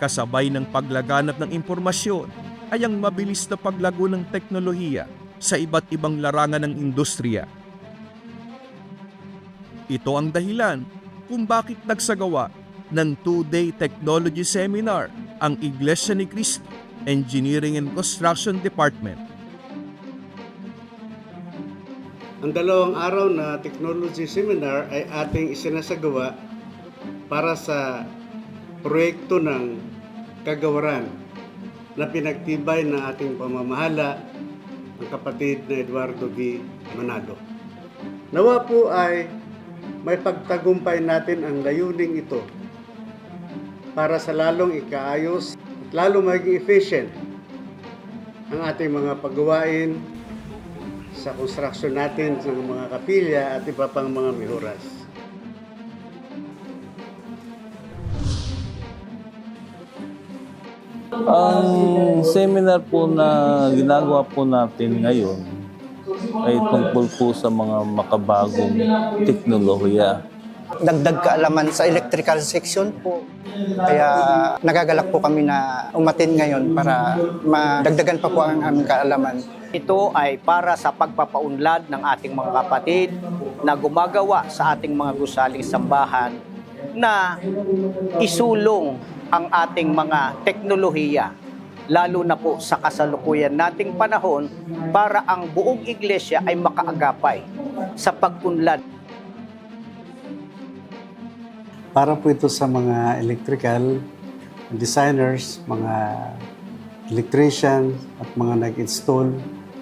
Kasabay ng paglaganap ng impormasyon ay ang mabilis na paglago ng teknolohiya sa iba't ibang larangan ng industriya. Ito ang dahilan kung bakit nagsagawa ng 2-day technology seminar ang Iglesia ni Cristo Engineering and Construction Department. Ang 2 araw na technology seminar ay ating isinasagawa para sa proyekto ng kagawaran na pinagtibay ng ating pamamahala, ang kapatid na Eduardo V. Manalo. Nawa po ay may pagtagumpay natin ang layuning ito para sa lalong ikaayos at lalong maging efficient ang ating mga paggawain sa construction natin ng mga kapilya at iba pang mga mihuras. Ang seminar po na ginagawa po natin ngayon ay tungkol po sa mga makabagong teknolohiya. Dagdag kaalaman sa electrical section po. Kaya nagagalak po kami na umatin ngayon para madagdagan pa po ang aming kaalaman. Ito ay para sa pagpapaunlad ng ating mga kapatid na gumagawa sa ating mga gusaling sambahan na isulong ang ating mga teknolohiya, lalo na po sa kasalukuyan nating panahon para ang buong iglesia ay makaagapay sa pag-unlad. Para po ito sa mga electrical designers, mga electrician at mga nag-install.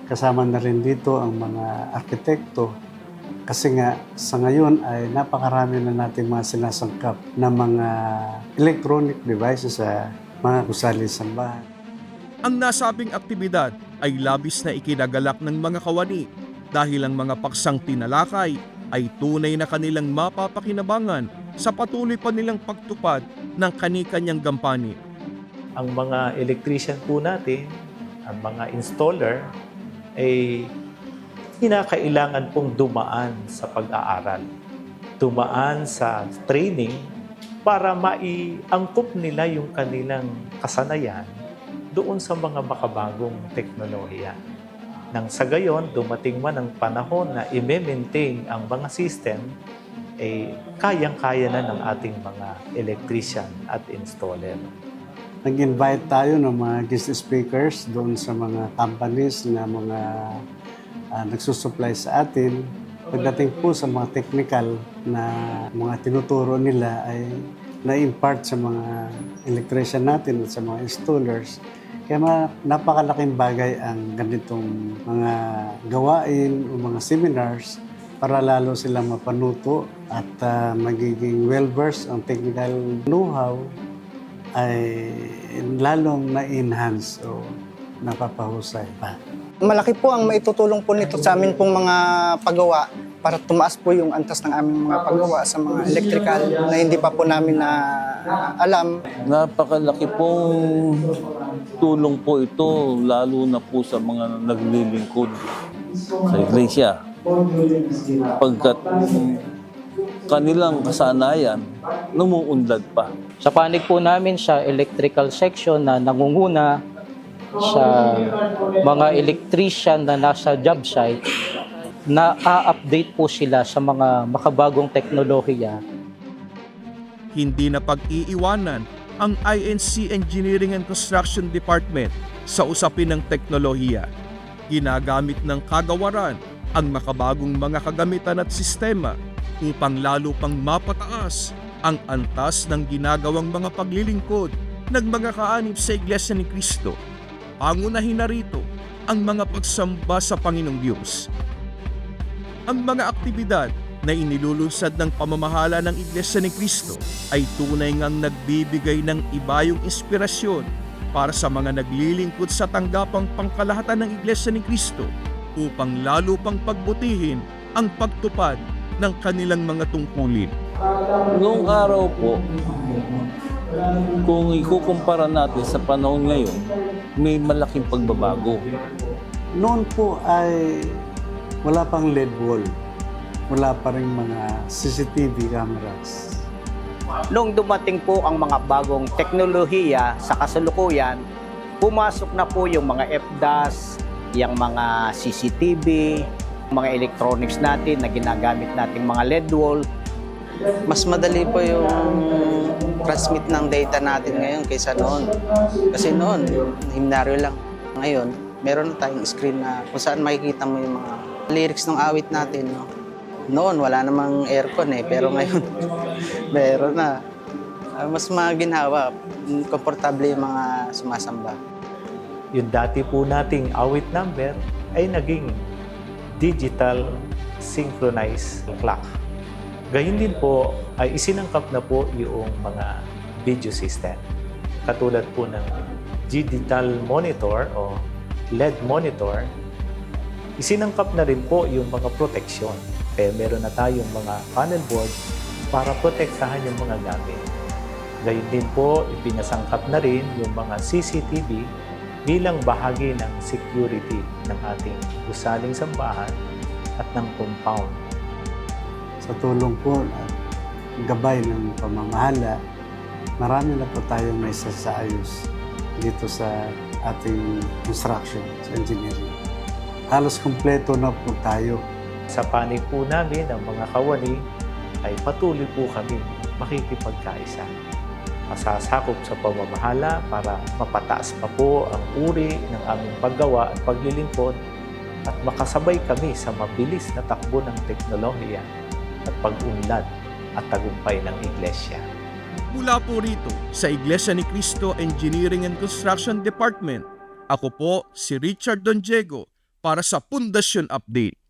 Kasama na rin dito ang mga arkitekto. Kasi nga sa ngayon ay napakarami na natin mga sinasangkap na mga electronic devices sa mga gusali sambahan. Ang nasabing aktibidad ay labis na ikinagalak ng mga kawani dahil ang mga paksang tinalakay ay tunay na kanilang mapapakinabangan sa patuloy pa nilang pagtupad ng kani-kanyang gampanin. Ang mga electrician po natin, ang mga installer, ay kinakailangan pong dumaan sa pag-aaral, dumaan sa training para maiangkop nila yung kanilang kasanayan doon sa mga makabagong teknolohiya. Nang sa gayon, dumating man ang panahon na i-maintain ang mga system, kayang-kaya na ng ating mga electrician at installer. Nag-invite tayo ng mga guest speakers doon sa mga companies na mga nagsusupply sa atin. Pagdating po sa mga technical na mga tinuturo nila ay na-impart sa mga electrician natin at sa mga installers. Kaya napakalaking bagay ang ganitong mga gawain o mga seminars para lalo sila mapanuto at magiging well-versed ang technical know-how ay lalong na-enhance o napapahusay pa. Malaki po ang maitutulong po nito sa amin pong mga paggawa para tumaas po yung antas ng aming mga paggawa sa mga electrical na hindi pa po namin na alam. Napakalaki pong tulong po ito, lalo na po sa mga naglilingkod sa iglesia. Pagkat kanilang kasanayan, numuunlad pa. Sa panig po namin sa electrical section na nangunguna sa mga electrician na nasa job site, na-update po sila sa mga makabagong teknolohiya. Hindi na pag-iiwanan ang INC Engineering and Construction Department sa usapin ng teknolohiya. Ginagamit ng kagawaran ang makabagong mga kagamitan at sistema upang lalo pang mapataas ang antas ng ginagawang mga paglilingkod ng mga kaanib sa Iglesia ni Cristo. Pangunahin na rito ang mga pagsamba sa Panginoong Diyos. Ang mga aktibidad na inilulunsad ng pamamahala ng Iglesia ni Cristo ay tunay ngang nagbibigay ng ibayong inspirasyon para sa mga naglilingkod sa tanggapang pangkalahatan ng Iglesia ni Cristo upang lalo pang pagbutihin ang pagtupad ng kanilang mga tungkulin. Noong araw po, kung ikukumpara natin sa panahon ngayon, may malaking pagbabago. Noon po ay wala pang LED wall. Wala pa rin mga CCTV cameras. Nung dumating po ang mga bagong teknolohiya sa kasalukuyan, pumasok na po yung mga FDAS, yung mga CCTV, mga electronics natin na ginagamit nating mga LED wall. Mas madali po yung transmit ng data natin ngayon kaysa noon. Kasi noon, himnaryo lang. Ngayon, meron na tayong screen na kung saan makikita mo yung mga lyrics ng awit natin. No? Noon, wala namang aircon pero ngayon, meron na. Mas maginhawa, komportable yung mga sumasamba. Yung dati po nating awit number ay naging digital synchronized clock. Gayun din po ay isinangkap na po yung mga video system. Katulad po ng digital monitor o LED monitor, isinangkap na rin po yung mga protection. Kaya meron na tayong mga panel board para protektahan yung mga gamit. Gayun din po, ipinasangkap na rin yung mga CCTV bilang bahagi ng security ng ating gusaling sambahan at ng compound. Sa tulong po at gabay ng pamamahala, marami na po tayong may sasaayos dito sa ating construction, sa engineering. Halos kumpleto na po tayo. Sa panig po namin ng mga kawani ay patuloy po kami makikipagkaisa. Masasakop sa pamamahala para mapataas pa po ang uri ng aming paggawa at paglilingkod at makasabay kami sa mabilis na takbo ng teknolohiya at pag-unlad at tagumpay ng Iglesia. Mula po rito sa Iglesia ni Cristo Engineering and Construction Department, ako po si Richard Don Diego para sa Pundasyon Update.